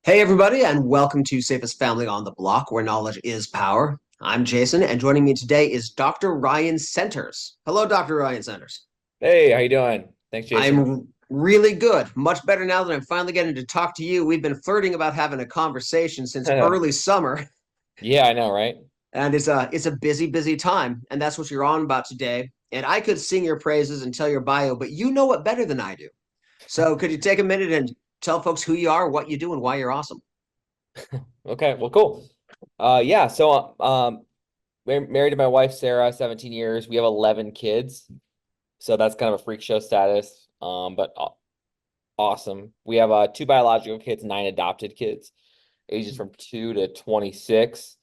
Hey, everybody, and welcome to Safest Family on the Block, where knowledge is power. I'm Jason, and joining me today is Dr. Ryan Centers. Hello, Dr. Ryan Centers. Hey, how you doing? Thanks, Jason. I'm really good, much better now that I'm finally getting to talk to you. We've been flirting about having a conversation since early summer, Yeah, I know, right? and it's a busy time, and that's what you're on about today. And I could sing your praises and tell your bio, but you know it better than I do. So could you take a minute and tell folks who you are, what you do, and why you're awesome? Okay, well, cool. Yeah, so married to my wife Sarah, 17 years. We have 11 kids, so that's kind of a freak show status. But awesome. We have two biological kids, nine adopted kids, ages from 2 to 26.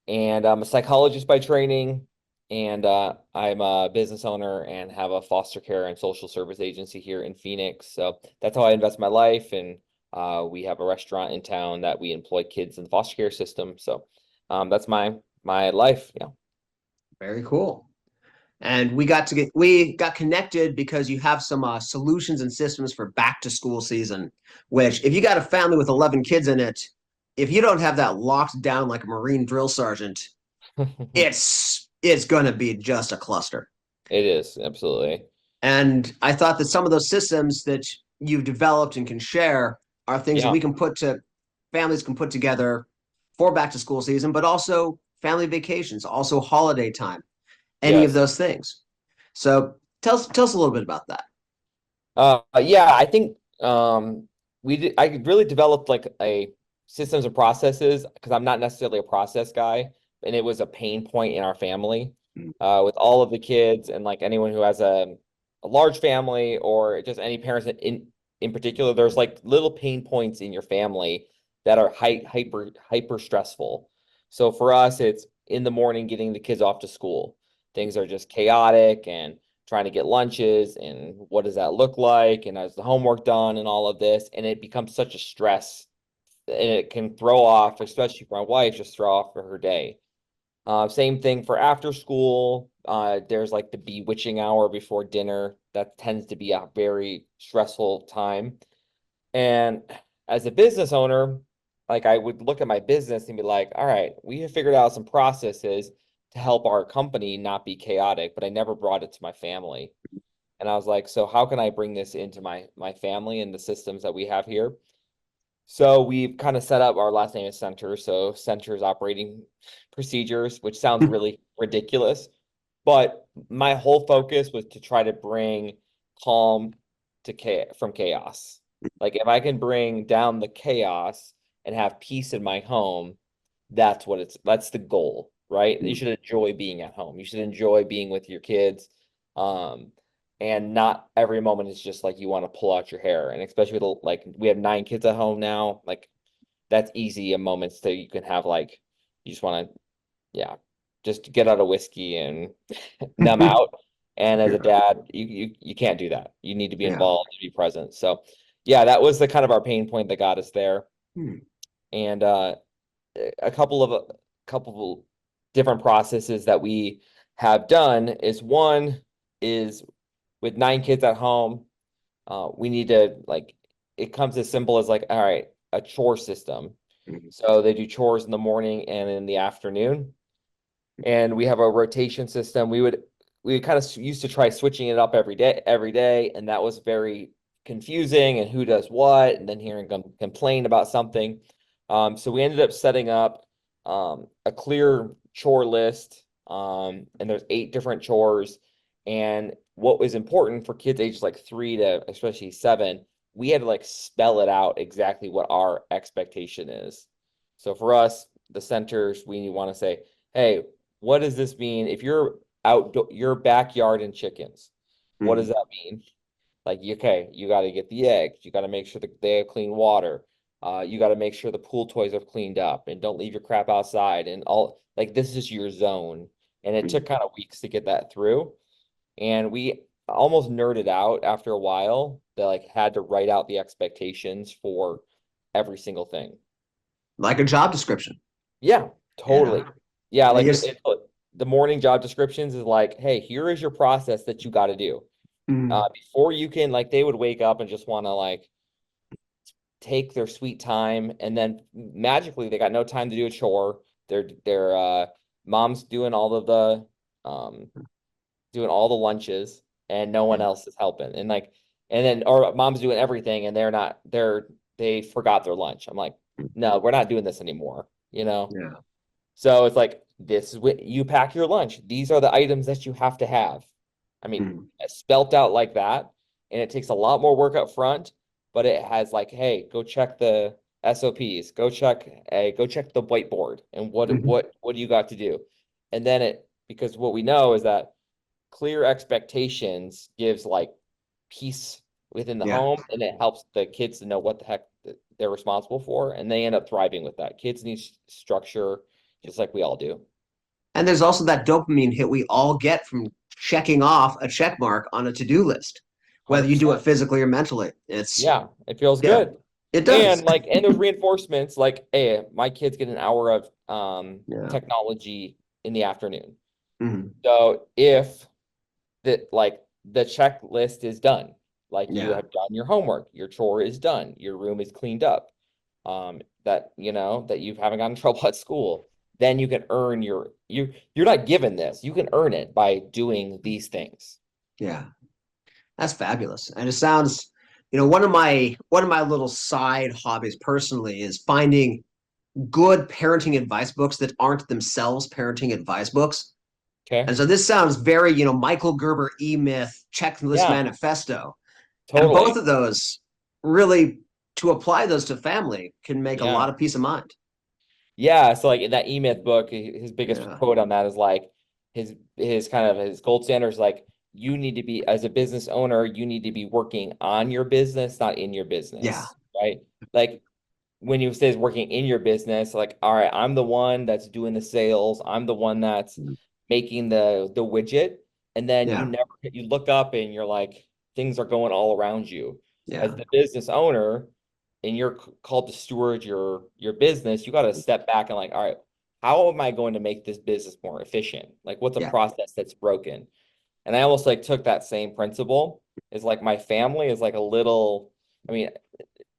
And I'm a psychologist by training, and I'm a business owner and have a foster care and social service agency here in Phoenix. So that's how I invest my life. And we have a restaurant in town that we employ kids in the foster care system. So that's my life. Yeah. Very cool. And we got connected because you have some solutions and systems for back to school season, which if you got a family with 11 kids in it, if you don't have that locked down like a Marine drill sergeant, it's going to be just a cluster. It is absolutely. And I thought that some of those systems that you've developed and can share are things that Yeah. we can put to families can put together for back to school season, but also family vacations, also holiday time, any of Yes. those things. So tell us a little bit about that. Yeah, I think I really developed like a systems and processes because I'm not necessarily a process guy, and it was a pain point in our family with all of the kids and like anyone who has a large family or just any parents in particular. There's like little pain points in your family that are hyper stressful. So for us, it's in the morning getting the kids off to school. Things are just chaotic and trying to get lunches and what does that look like and is the homework done and all of this, and it becomes such a stress and it can throw off, especially for my wife, just throw off for her day. Same thing for after school. There's like the bewitching hour before dinner. That tends to be a very stressful time. And as a business owner, like I would look at my business and be like, all right, we have figured out some processes to help our company not be chaotic, but I never brought it to my family. And I was like, so how can I bring this into my family and the systems that we have here? So we've kind of set up our last name is Center. So Center's operating procedures, which sounds really ridiculous. But my whole focus was to try to bring calm to from chaos. Like if I can bring down the chaos and have peace in my home, that's the goal, right? You should enjoy being at home. You should enjoy being with your kids. Um, and not every moment is just like you want to pull out your hair. And especially with like we have nine kids at home now, like that's easy in moments that you can have like you just want to, yeah, just get out a whiskey and numb out. And as a Yeah. dad, you can't do that. You need to be Yeah. involved to be present. So yeah, that was the kind of our pain point that got us there. Hmm. And a couple of different processes that we have done is one is with nine kids at home, we need to like it comes as simple as like, all right, a chore system. So they do chores in the morning and in the afternoon. And we have a rotation system. We kind of used to try switching it up every day, and that was very confusing and who does what, and then hearing them complain about something. So we ended up setting up a clear chore list, and there's 8 different chores. And what was important for kids ages like 3 to especially 7, we had to like spell it out exactly what our expectation is. So for us, the centers, we want to say, hey, what does this mean if you're outdoor your backyard and chickens? What does Hmm. that mean? Like, okay, you got to get the eggs. You got to make sure that they have clean water. You got to make sure the pool toys are cleaned up and don't leave your crap outside and all like this is your zone. And it took kind of weeks to get that through. And we almost nerded out after a while. They like had to write out the expectations for every single thing. Like a job description. Yeah, Yeah. totally. Yeah, And like yes. the morning job descriptions is like, hey, here is your process that you got to do. Hmm. Before you can like they would wake up and just want to like take their sweet time, and then magically they got no time to do a chore. Their mom's doing all of the um doing all the lunches, and no one Yeah. else is helping. And like, and then or mom's doing everything, and they forgot their lunch. I'm like, no, we're not doing this anymore, you know? Yeah. So it's like, this is what you pack your lunch. These are the items that you have to have. I mean, Mm. spelt out like that, and it takes a lot more work up front, but it has like, hey, go check the SOPs, go check the whiteboard, and Mhm. what do you got to do? And then because what we know is that clear expectations gives like peace within the Yeah. home, and it helps the kids to know what the heck they're responsible for, and they end up thriving with that. Kids need structure just like we all do. And there's also that dopamine hit we all get from checking off a check mark on a to-do list, whether you do it 100%. physically or mentally. It's Yeah, it feels yeah, good. it does. And like, and those reinforcements, like, hey, my kids get an hour of Yeah. technology in the afternoon. Mhm. So if like the checklist is done, like you Yeah. have done your homework, your chore is done, your room is cleaned up, that you know that you haven't gotten in trouble at school, then you can earn you're not given this, you can earn it by doing these things. Yeah. That's fabulous. And it sounds, one of my little side hobbies personally is finding good parenting advice books that aren't themselves parenting advice books. Okay. And so this sounds very, Michael Gerber E-Myth checklist Yeah, manifesto. And both totally. of those really, to apply those to family can make a Yeah. lot of peace of mind. Yeah, so like in that E-Myth book, his biggest Yeah. quote on that is like his kind of his gold standard is like, you need to be, as a business owner, you need to be working on your business, not in your Yeah. business, right? Like when you says working in your business, like, all right, I'm the one that's doing the sales, I'm the one that's making the widget, and then Yeah. you look up and you're like, things are going all around you. As Yeah. the business owner, and you're called to steward your business, you got to step back and like, all right, how am I going to make this business more efficient? Like, what's a Yeah. process that's broken? And I almost like took that same principle. Is like my family is like a little, I mean,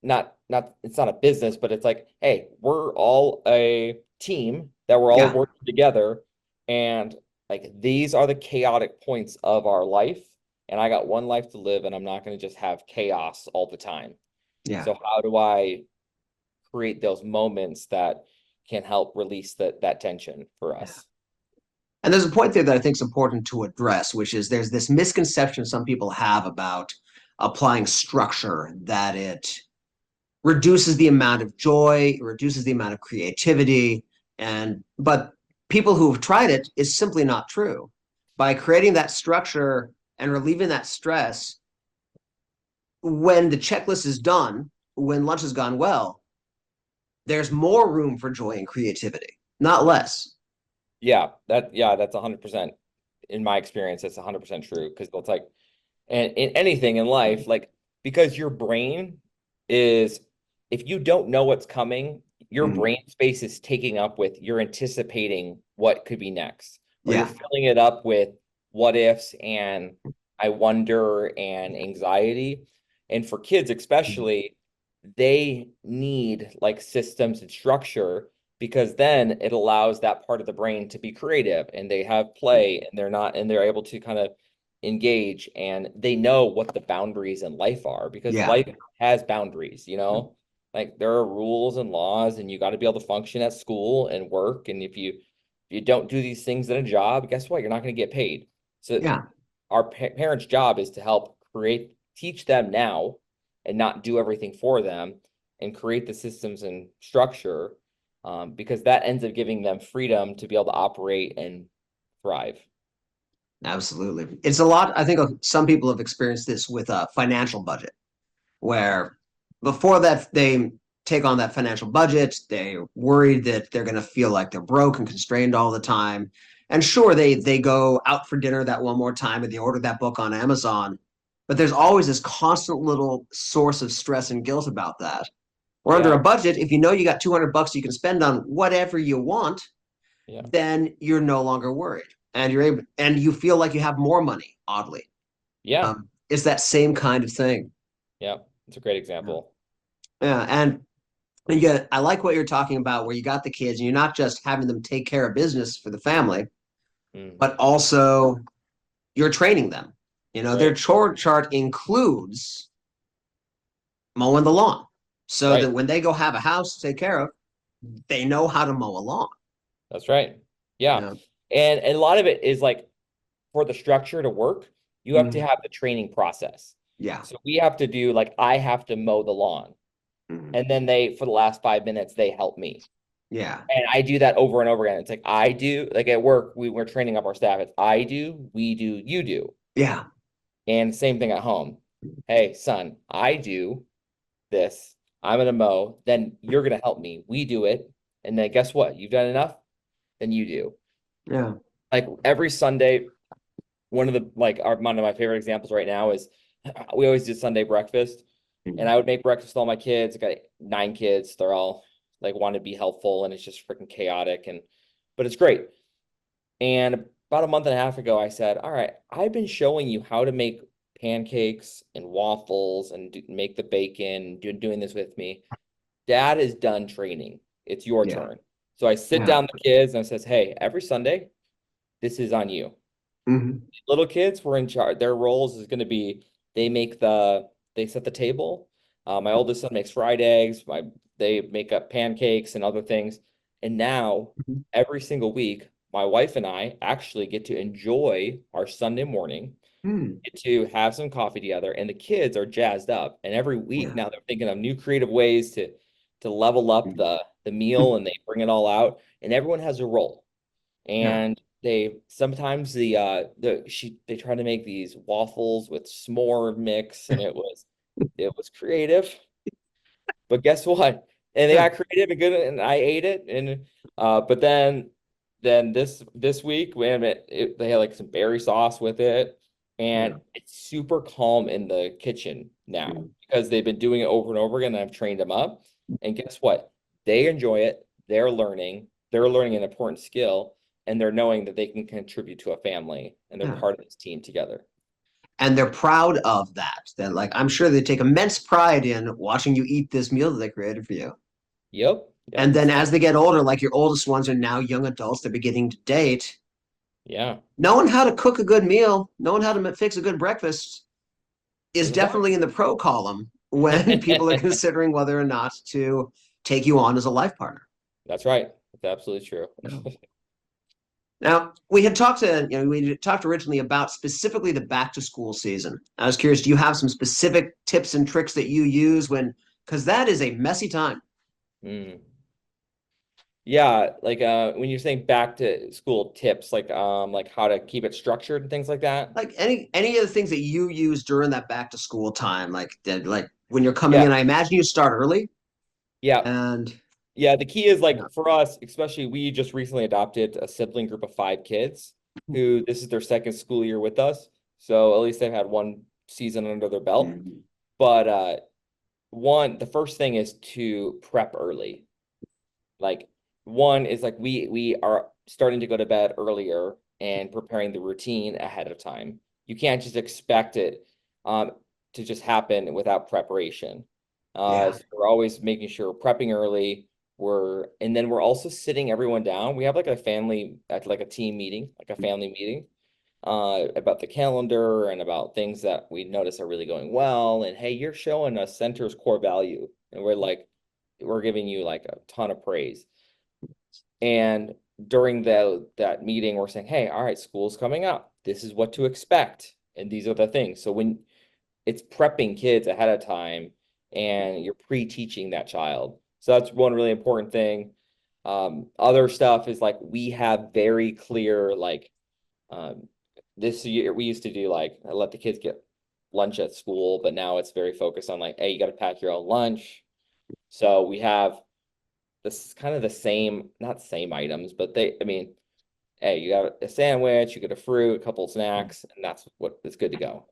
not it's not a business, but it's like, hey, we're all a team that we're all Yeah. working together, and like these are the chaotic points of our life, and I got one life to live, and I'm not going to just have chaos all the time. Yeah. So how do I create those moments that can help release that tension for Yeah. us? And there's a point there that I think is important to address, which is there's this misconception some people have about applying structure, that it reduces the amount of joy, reduces the amount of creativity, but people who have tried it is simply not true. By creating that structure and relieving that stress, when the checklist is done, when lunch has gone well, there's more room for joy and creativity, not less. Yeah, that's 100% in my experience. That's 100% true because it's like, and in anything in life, like, because your brain is, if you don't know what's coming, your Mm, brain space is taking up with, you're anticipating what could be next, or you're yeah, filling it up with what ifs and I wonder and anxiety. And for kids especially, they need like systems and structure, because then it allows that part of the brain to be creative, and they have play, and they're able to kind of engage, and they know what the boundaries in life are, because yeah, life has boundaries, like there are rules and laws, and you got to be able to function at school and work. And if you don't do these things in a job, guess what? You're not going to get paid. So yeah. our parents' job is to help teach them now, and not do everything for them, and create the systems and structure, because that ends up giving them freedom to be able to operate and thrive. Absolutely. It's a lot. I think some people have experienced this with a financial budget, where before that they take on that financial budget, they're worried that they're going to feel like they're broke and constrained all the time. And sure, they go out for dinner that one more time and they order that book on Amazon, but there's always this constant little source of stress and guilt about that. Or under a Yeah, budget, if you know you got 200 bucks you can spend on whatever you want, yeah, then you're no longer worried and you feel like you have more money, oddly. yeah, It's that same kind of thing. yeah. It's a great example. Yeah, and you get, I like what you're talking about, where you got the kids and you're not just having them take care of business for the family, Mm, but also you're training them. You know, their right, chore chart includes mowing the lawn so that right. when they go have a house to take care of, they know how to mow a lawn. That's right. Yeah. Yeah. And a lot of it is like for the structure to work, you have to Mhm. have the training process. Yeah. So we have to do like I have to mow the lawn. Mhm. And then they for the last 5 minutes they help me. Yeah. And I do that over and over again. It's like I do, like at work, we're training up our staff. It's I do, we do, you do. Yeah. And same thing at home. Hey, son, I do this. I'm gonna mow. Then you're gonna help me. We do it. And then guess what? You've done enough, then you do. Yeah. Like every Sunday, one of my favorite examples right now is we always do Sunday breakfast. And Mhm. I would make breakfast for all my kids. I got 9 kids. They're all like want to be helpful and it's just freaking chaotic and but it's great. And about a month and a half ago, I said, all right, I've been showing you how to make pancakes and waffles and make the bacon, doing this with me. Dad is done training. It's your Yeah. turn. So I sit Yeah. down the kids and I says, hey, every Sunday, this is on you. Mhm. Little kids were in charge. Their roles is going to be they make they set the table. My oldest son makes fried eggs. They make up pancakes and other things. And now Mhm. every single week, my wife and I actually get to enjoy our Sunday morning, Mhm. get to have some coffee together, and the kids are jazzed up. And every week Yeah. now they're thinking of new creative ways to level up Mhm. the meal, and they bring it all out. And everyone has a role. Yeah. And they sometimes they try to make these waffles with s'more mix, and it was creative. But guess what? And they Yeah. got creative and good, and I ate it. And but then this week, wait a minute, they had like some berry sauce with it, and Yeah. it's super calm in the kitchen now Mhm. because they've been doing it over and over again. And I've trained them up, and guess what? They enjoy it. They're learning. They're learning an important skill, and they're knowing that they can contribute to a family, and they're Yeah. part of this team together. And they're proud of that. That like I'm sure they take immense pride in watching you eat this meal that they created for you. Yep, And yep, then as they get older, like your oldest ones are now young adults, they're beginning to date. yeah. Knowing how to cook a good meal, knowing how to fix a good breakfast is Is a bonus. definitely in the pro column when people are considering whether or not to take you on as a life partner. That's right. That's absolutely true. Yeah. Now, we had talked we talked originally about specifically the back to school season. I was curious, do you have some specific tips and tricks that you use because that is a messy time. Mm. Yeah, like when you're saying back to school tips, like how to keep it structured and things like that. Like any of the things that you use during that back to school time, like when you're coming Yeah, in, I imagine you start early yeah, and yeah. The key is yeah. like for us, especially we just recently adopted a sibling group of 5 kids who this is their second school year with us. So at least they've had one season under their belt. Mhm. But the first thing is to prep early. Like one is like we are starting to go to bed earlier and preparing the routine ahead of time. You can't just expect it to just happen without preparation. Yeah. So we're always making sure we're prepping early. And then we're also sitting everyone down. We have like a family at like a team meeting, like a family meeting, about the calendar and about things that we notice are really going well. And hey, you're showing us Center's core value, and we're giving you like a ton of praise. And during that meeting, we're saying, hey, all right, school's coming up. This is what to expect. And these are the things. So when it's prepping kids ahead of time and you're pre-teaching that child. So that's one really important thing. Other stuff is like we have very clear, like um, this year we used to do like let the kids get lunch at school, but now it's very focused on like, hey, you got to pack your own lunch. So we have this is kind of the same, not same items, but I mean, hey, you got a sandwich, you get a fruit, a couple of snacks, and that's what is good to go.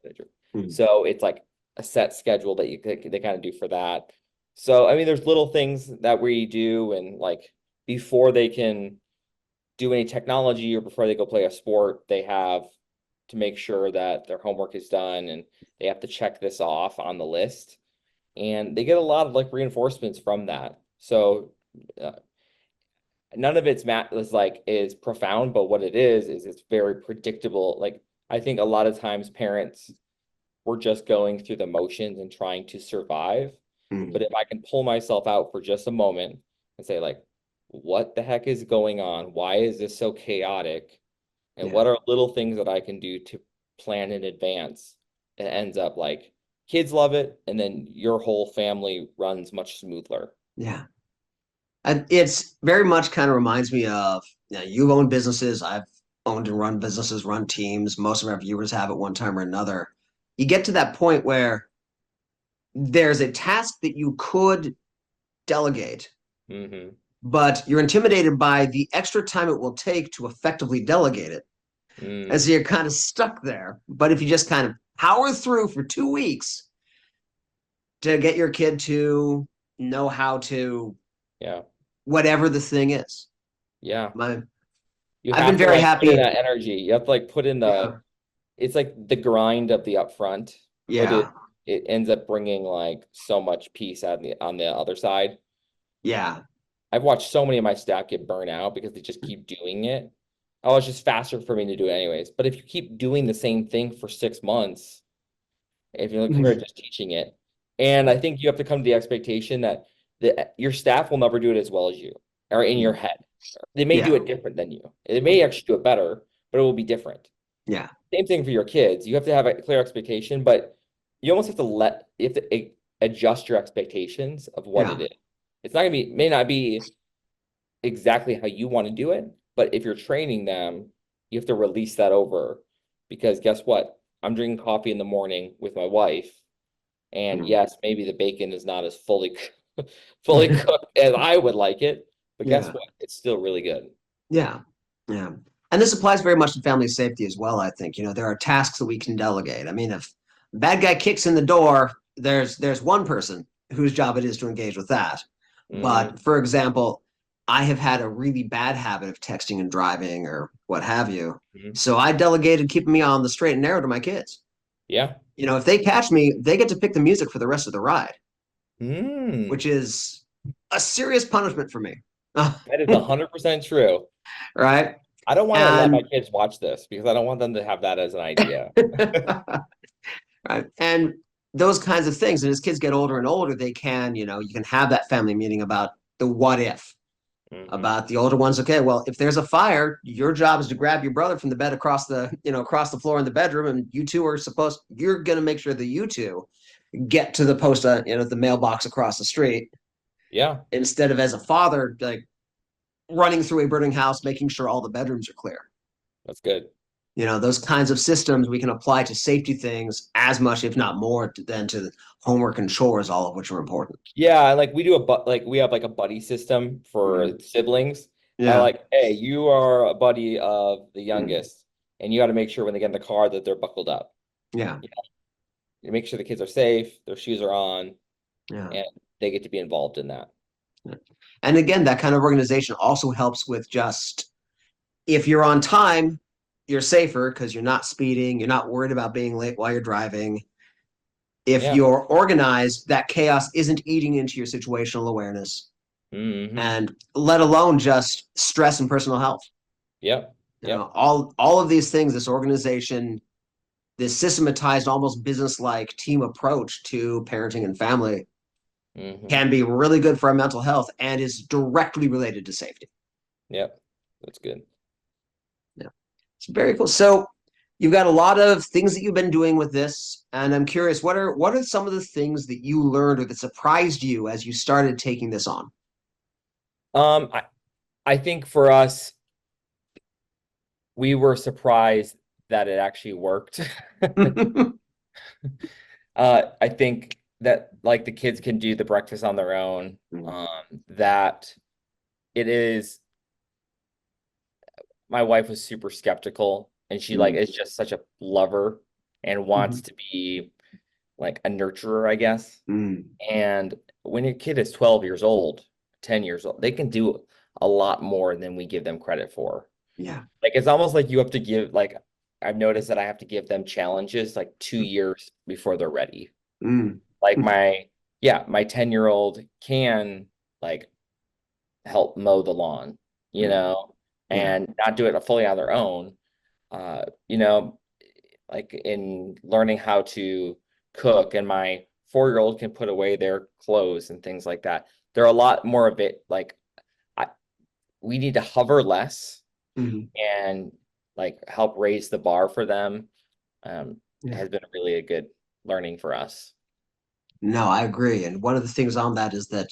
Mhm. So it's like a set schedule that they kind of do for that. So, I mean, there's little things that we do, and like before they can do any technology or before they go play a sport, they have to make sure that their homework is done and they have to check this off on the list. and they get a lot of like reinforcements from that. So uh, none of it's mat is like is profound, but what it is it's very predictable. Like I think a lot of times parents were just going through the motions and trying to survive. But Mm. if I can pull myself out for just a moment and say like, what the heck is going on? Why is this so chaotic? And Yeah. what are little things that I can do to plan in advance? It ends up like kids love it, and then your whole family runs much smoother. Yeah. And it's very much kind of reminds me of, you've owned businesses. I've owned and run businesses, run teams. Most of our viewers have at one time or another. You get to that point where there's a task that you could delegate, Hmm. but you're intimidated by the extra time it will take to effectively delegate it. And so Mm, you're kind of stuck there. But if you just kind of power through for 2 weeks to get your kid to know how to, yeah. whatever the thing is, Yeah. my, You I've been have to very like put in happy. that energy. You have to like put in Yeah. it's like the grind of the upfront, but Yeah. it ends up bringing like so much peace on the other side. Yeah. I've watched so many of my staff get burnt out because they just keep doing it. Oh, it's just faster for me to do it anyways. But if you keep doing the same thing for 6 months, if you compare it just teaching it, and I think you have to come to the expectation that your staff will never do it as well as you, or in your head. They may do Yeah. it different than you. They may actually do it better, but it will be different. Yeah. Same thing for your kids. You have to have a clear expectation, but you almost have to adjust your expectations of what Yeah. it is. It's not gonna be may not be exactly how you want to do it, but if you're training them, you have to release that over because guess what? I'm drinking coffee in the morning with my wife, and Mm. yes, maybe the bacon is not as fully cooked as I would like it, but guess Yeah. what? It's still really good. Yeah. Yeah. And this applies very much to family safety as well, I think. There are tasks that we can delegate. I mean, if a bad guy kicks in the door, there's one person whose job it is to engage with that. Mm, But for example, I have had a really bad habit of texting and driving or what have you. mhm. So I delegated keeping me on the straight and narrow to my kids. Yeah. If they catch me, they get to pick the music for the rest of the ride, which Mm. is a serious punishment for me. That is 100% true. Right? I don't want to let my And kids watch this because I don't want them to have that as an idea. right. And those kinds of things. And as kids get older and older, they can, you can have that family meeting about the what if, Hmm. about the older ones. Okay, well, if there's a fire, your job is to grab your brother from the bed across the floor in the bedroom, and you're gonna make sure that you two get to the the mailbox across the street, Yeah, instead of as a father, like running through a burning house, making sure all the bedrooms are clear. that's good. Those kinds of systems we can apply to safety things as much, if not more, than to homework and chores, all of which are important. Yeah, and like we do like we have like a buddy system for Mm. siblings. I Yeah. like, hey, you are a buddy of the Mm. youngest, and you got to make sure when they get in the car that they're buckled up. Yeah. You know, you make sure the kids are safe, their shoes are on, Yeah. and they get to be involved in that. Yeah. And again, that kind of organization also helps with just, if you're on time, you're safer because you're not speeding, you're not worried about being late while you're driving. If Yeah. you're organized, that chaos isn't eating into your situational awareness, Hmm. and let alone just stress and personal health. Yep. Yep. All of these things, this organization, this systematized, almost business-like team approach to parenting and family Hmm. can be really good for our mental health and is directly related to safety. Yep. That's good. Yeah, it's very cool. So you've got a lot of things that you've been doing with this, and I'm curious, what are some of the things that you learned or that surprised you as you started taking this on? Um, I, I think for us, we were surprised that it actually worked. I think that like the kids can do the breakfast on their own. That it is, my wife was super skeptical and she like is just such a lover and wants to be like a nurturer, I guess. And when your kid is 12 years old, 10 years old, they can do a lot more than we give them credit for. Yeah. Like it's almost like you have to give like I've noticed that I have to give them challenges like 2 years before they're ready. Mm. Like my yeah, my 10-year-old can like help mow the lawn, you Mm, know, yeah. and not do it fully on their own. You know, like in learning how to cook, and my 4-year-old can put away their clothes and things like that. They're a lot more of it like I, we need to hover less Mhm. and like help raise the bar for them. Yeah. Has been really a good learning for us. No, I agree. And one of the things on that is that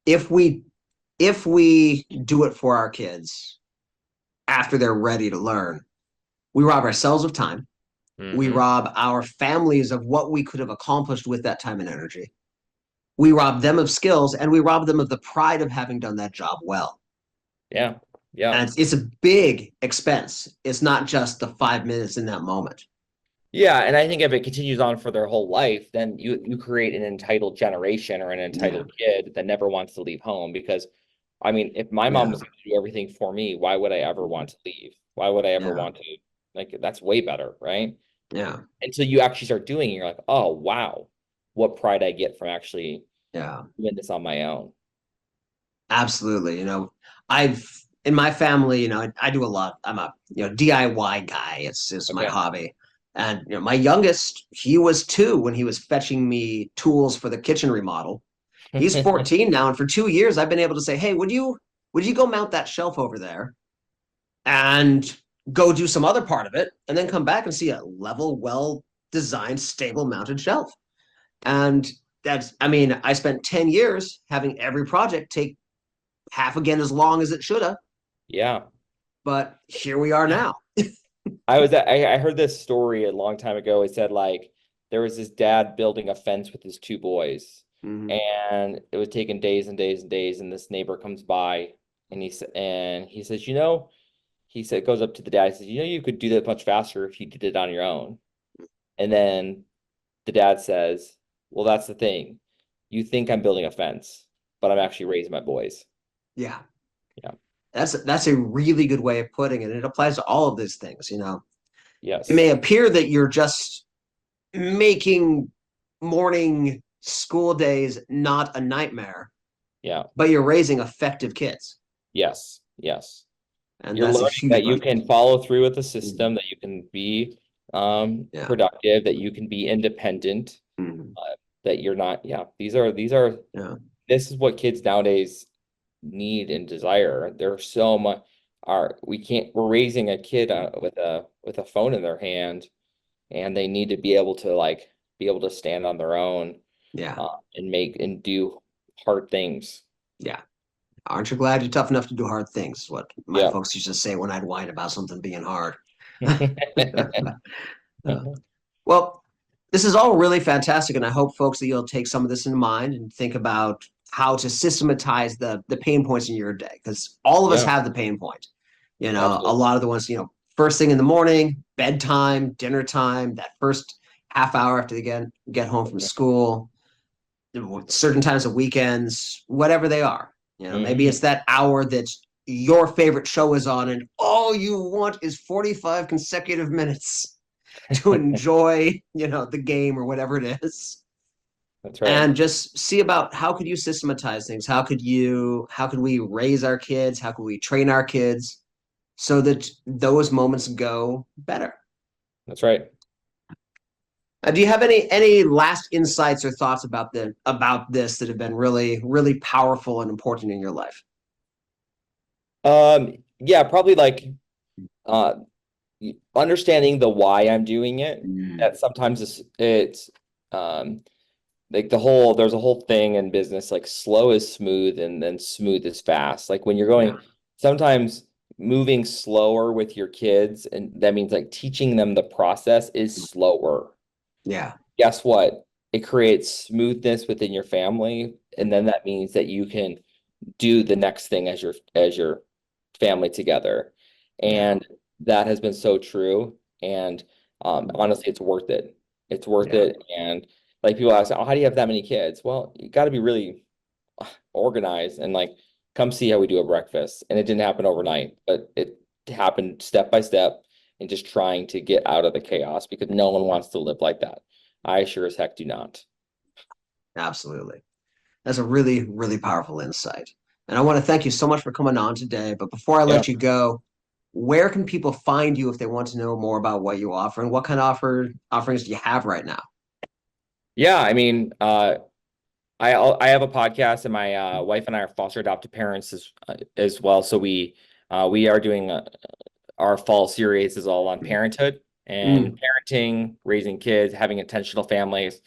if we if we do it for our kids after they're ready to learn, we rob ourselves of time. We Hmm. rob our families of what we could have accomplished with that time and energy. We rob them of skills and we rob them of the pride of having done that job well. Yeah, yeah. And it's a big expense. It's not just the 5 minutes in that moment. Yeah, and I think if it continues on for their whole life, then you create an entitled generation or an Yeah. entitled kid that never wants to leave home. Because, I mean, if my mom Yeah. was going to do everything for me, why would I ever want to leave? Why would I ever Yeah. want to, like, that's way better, right? Yeah. Until you actually start doing it, you're like, oh, wow, what pride I get from actually Yeah. doing this on my own. Absolutely. I've in my family, I do a lot. I'm a DIY guy. It's my Okay. hobby. And my youngest, he was 2 when he was fetching me tools for the kitchen remodel. He's 14 now, and for 2 years I've been able to say, "Hey, would you go mount that shelf over there and go do some other part of it, and then come back and see a level, well designed, stable mounted shelf?" And I mean, I spent 10 years having every project take half again as long as it should have, Yeah. but here we are now. I heard this story a long time ago. It said like there was this dad building a fence with his 2 boys, Mhm. and it was taking days and days and days. And this neighbor comes by, and he says, he said goes up to the dad. He says, you could do that much faster if you did it on your own. And then the dad says, well, that's the thing. You think I'm building a fence, but I'm actually raising my boys. Yeah, Yeah. that's a really good way of putting it. It applies to all of these things. It Yes. may appear that you're just making morning school days not a nightmare, Yeah. but you're raising effective kids, Yes. Yes. and You're that's a learning huge that you benefit. can follow through with the Mhm. system, that you can be Yeah. productive, that you can be independent, Mhm. that you're not, yeah, these are Yeah. this is what kids nowadays need and desire. There's so much we can't we're raising a kid with a phone in their hand, and they need to be able to like be able to stand on their own Yeah. and make and do hard things. Yeah. Aren't you glad you're tough enough to do hard things? Is what my Yeah. folks used to say when I'd whine about something being hard. Uh, well, this is all really fantastic, and I hope folks that you'll take some of this in mind and think about how to systematize the pain points in your day, because all of us Yeah, have the pain point. A absolutely. lot of the ones, first thing in the morning, bedtime, dinner time, that first half hour after they get home from school, certain times of weekends, whatever they are. Maybe it's Hmm. that hour that your favorite show is on, and all you want is 45 consecutive minutes to enjoy, the game or whatever it is. That's right. And just see about how could you systematize things? How could we raise our kids? How could we train our kids so that those moments go better? That's right. Do you have any last insights or thoughts about this that have been really, really powerful and important in your life? Yeah, probably like uh understanding the why I'm doing it. Mm, That sometimes it's um like there's a whole thing in business like slow is smooth and then smooth is fast. Like when you're yeah, going sometimes moving slower with your kids, and that means like teaching them the process is slower. yeah, Guess what? It creates smoothness within your family, and then that means that you can do the next thing as your family together. yeah, And that has been so true. And honestly, it's worth it. It's worth yeah, it. And like people ask, oh, how do you have that many kids? Well, you got to be really organized and like come see how we do a breakfast. And it didn't happen overnight, but it happened step by step and just trying to get out of the chaos because no one wants to live like that. I sure as heck do not. Absolutely. That's a really, really powerful insight. And I want to thank you so much for coming on today. But before I Yeah. let you go, where can people find you if they want to know more about what you offer and what kind of offerings do you have right now? Yeah, I mean, I have a podcast, and my wife and I are foster adopted parents as well. So we are doing our fall series is all on parenthood Mm, and parenting, raising kids, having intentional families.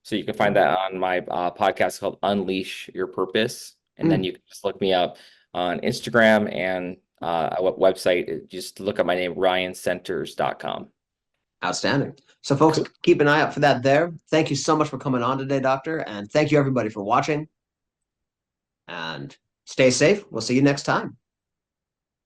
So you can find that on my podcast called Unleash Your Purpose, and then mm, you can just look me up on Instagram and a website. Just look up my name, ryancenters.com. outstanding. So, folks, Cool. keep an eye out for that there. Thank you so much for coming on today, Doctor. And thank you, everybody, for watching. And stay safe. We'll see you next time.